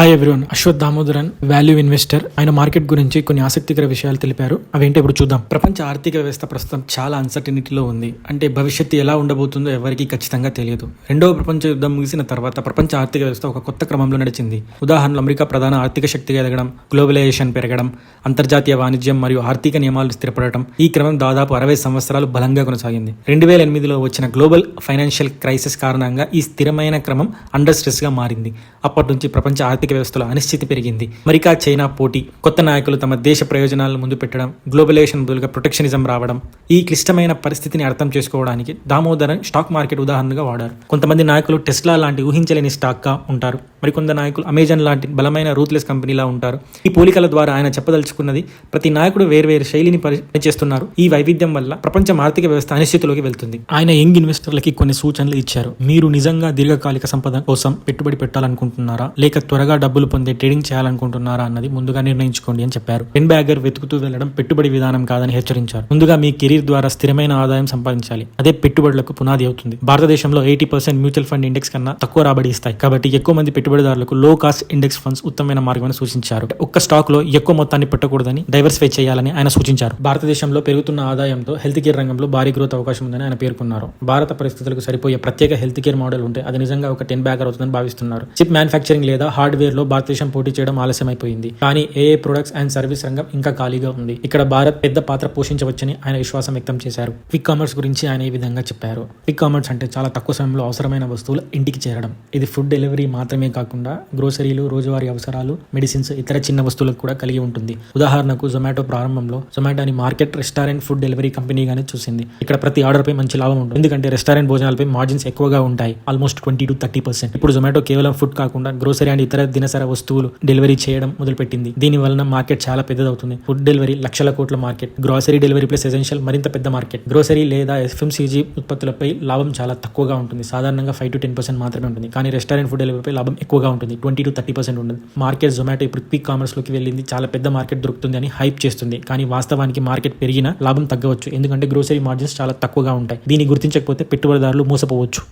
Hi everyone, Ashwath Damodaran value investor. ఆయన market గురించి కొన్ని ఆసక్తికర విషయాలు తెలిపారు. అవేంటో ఇప్పుడు చూద్దాం. ప్రపంచ ఆర్థిక వ్యవస్థ ప్రస్తుతం చాలా అన్సర్టనిటీలో ఉంది. అంటే భవిష్యత్తు ఎలా ఉండబోతుందో ఎవరికీ ఖచ్చితంగా తెలియదు. రెండవ ప్రపంచ యుద్ధం ముగిసిన తర్వాత ప్రపంచ ఆర్థిక వ్యవస్థ ఒక కొత్త క్రమంలో నడిచింది. ఉదాహరణలో అమెరికా ప్రధాన ఆర్థిక శక్తిగా ఎదగడం, గ్లోబలైజేషన్ పెరగడం, అంతర్జాతీయ వాణిజ్యం మరియు ఆర్థిక నియమాలు స్థిరపడటం. ఈ క్రమం దాదాపు 60 సంవత్సరాలు బలంగా కొనసాగింది. 2008లో వచ్చిన గ్లోబల్ ఫైనాన్షియల్ క్రైసిస్ కారణంగా ఈ స్థిరమైన క్రమం అండర్ స్ట్రెస్ గా మారింది. అప్పటి నుంచి ప్రపంచ ఆర్థిక వ్యవస్థలో అనిశ్చితి పెరిగింది. అమెరికా, చైనా పోటీ, కొత్త నాయకులు తమ దేశ ప్రయోజనాలను ముందు పెట్టడం, గ్లోబలైజేషన్ బదులుగా ప్రొటెక్షనిజం రావడం. ఈ క్లిష్టమైన పరిస్థితిని అర్థం చేసుకోవడానికి దామోదరన్ స్టాక్ మార్కెట్ ఉదాహరణగా వాడారు. కొంతమంది నాయకులు టెస్లా లాంటి ఊహించలేని స్టాక్ గా ఉంటారు. మరికొంత నాయకులు అమెజాన్ లాంటి బలమైన రూత్లెస్ కంపెనీలా ఉంటారు. ఈ పోలికల ద్వారా ఆయన చెప్పదలుచుకున్నది, ప్రతి నాయకుడు వేర్వేరు శైలిని పనిచేస్తున్నారు. ఈ వైవిధ్యం వల్ల ప్రపంచం ఆర్థిక వ్యవస్థ అనిశ్చితిలోకి వెళ్తుంది. ఆయన యంగ్ ఇన్వెస్టర్లకి కొన్ని సూచనలు ఇచ్చారు. మీరు నిజంగా దీర్ఘకాలిక సంపద కోసం పెట్టుబడి పెట్టాలనుకుంటున్నారా, లేక త్వరగా డబ్బులు పొందే ట్రేడింగ్ చేయాలనుకుంటున్నారా అన్నది ముందుగా నిర్ణయించుకోండి అని చెప్పారు. పెన్ బ్యాగర్ వెతుకుతూ వెళ్లడం పెట్టుబడి విధానం కాదని హెచ్చరించారు. ముందుగా మీ కెరీర్ ద్వారా స్థిరమైన ఆదాయం సంపాదించాలి. అదే పెట్టుబడులకు పునాది అవుతుంది. భారతదేశంలో 80% మ్యూచువల్ ఫండ్ ఇండెక్స్ కన్నా తక్కువ రాబడి ఇస్తాయి. కాబట్టి ఎక్కువ మంది పెట్టుబడిదారులకు లో కాస్ట్ ఇండెక్స్ ఫండ్స్ ఉత్తమమైన మార్గమని సూచించారు. ఒక్క స్టాక్ లో ఎక్కువ మొత్తాన్ని పెట్టకూడదని, డైవర్సిఫై చేయాలని ఆయన సూచించారు. భారతదేశంలో పెరుగుతున్న ఆదాయంతో హెల్త్ కేర్ రంగంలో భారీ గ్రోత్ అవకాశం ఉందని ఆయన పేర్కొన్నారు. భారత పరిస్థితులకు సరిపోయే ప్రత్యేక హెల్త్ కేర్ మోడల్ ఉంటే అది నిజంగా ఒక 10 బ్యాగర్ అవుతుందని భావిస్తున్నారు. చిప్ మ్యానుఫ్యాక్చరింగ్ లేదా హార్డ్వేర్ లో భారతదేశం పోటీ చేయడం ఆలస్యమైపోయింది. కానీ ఏఏ ప్రొడక్ట్స్ అండ్ సర్వీస్ రంగం ఇంకా ఖాళీగా ఉంది. ఇక్కడ భారత్ పెద్ద పాత్ర పోషించవచ్చని ఆయన విశ్వాసం వ్యక్తం చేశారు. క్విక్ కామర్స్ గురించి ఆయన ఈ విధంగా చెప్పారు. క్విక్ కామర్స్ అంటే చాలా తక్కువ సమయంలో అవసరమైన వస్తువులు ఇంటికి చేరడం. ఇది ఫుడ్ డెలివరీ మాత్రమే కాకుండా గ్రోసరీలు, రోజువారీ అవసరాలు, మెడిసిన్స్, ఇతర చిన్న వస్తువులకు కూడా కలిగి ఉంటుంది. ఉదాహరణకు జొమాటో ప్రారంభంలో జొమాటోని మార్కెట్ రెస్టారెంట్ ఫుడ్ డెలివరీ కంపెనీగానే చూసింది. ఇక్కడ ప్రతి ఆర్డర్ పై మంచి లాభం ఉంటుంది. ఎందుకంటే రెస్టారెంట్ భోజనాలపై మార్జిన్స్ ఎక్కువగా ఉంటాయి, ఆల్మోస్ట్ 20 to 30%. ఇప్పుడు జొమాటో కేవలం ఫుడ్ కాకుండా గ్రోసరీ అండ్ ఇతర దినసర వస్తువులు డెలివరీ చేయడం మొదలుపెట్టింది. దీని వలన మార్కెట్ చాలా పెద్దదవుతుంది. ఫుడ్ డెలివరీ లక్షల కోట్ల market, grocery delivery plus essential మరింత పెద్ద మార్కెట్. గ్రోసరీ లేదా ఎఫ్ఎంసీజీ ఉత్పత్తులపై లాభం చాలా తక్కువగా ఉంటుంది. సాధారణంగా 5 to 10% మాత్రమే ఉంటుంది. కానీ రెస్టారెంట్ ఫుడ్ డెలివరీపై లాభం ఎక్కువగా ఉంటుంది, 20 to 30% ఉంటుంది. మార్కెట్ జొమాటో ఇప్పుడు క్విక్ కామర్స్ లోకి వెళ్ళింది. చాలా పెద్ద మార్కెట్ దొరుకుతుంది అని హైప్ చేస్తుంది. కానీ వాస్తవానికి మార్కెట్ పెరిగినా లాభం తగ్గవచ్చు, ఎందుకంటే గ్రోసరీ మార్జిన్స్ చాలా తక్కువగా ఉంటాయి. దీన్ని గుర్తించకపోతే పెట్టుబడిదారులు మోసపోవచ్చు.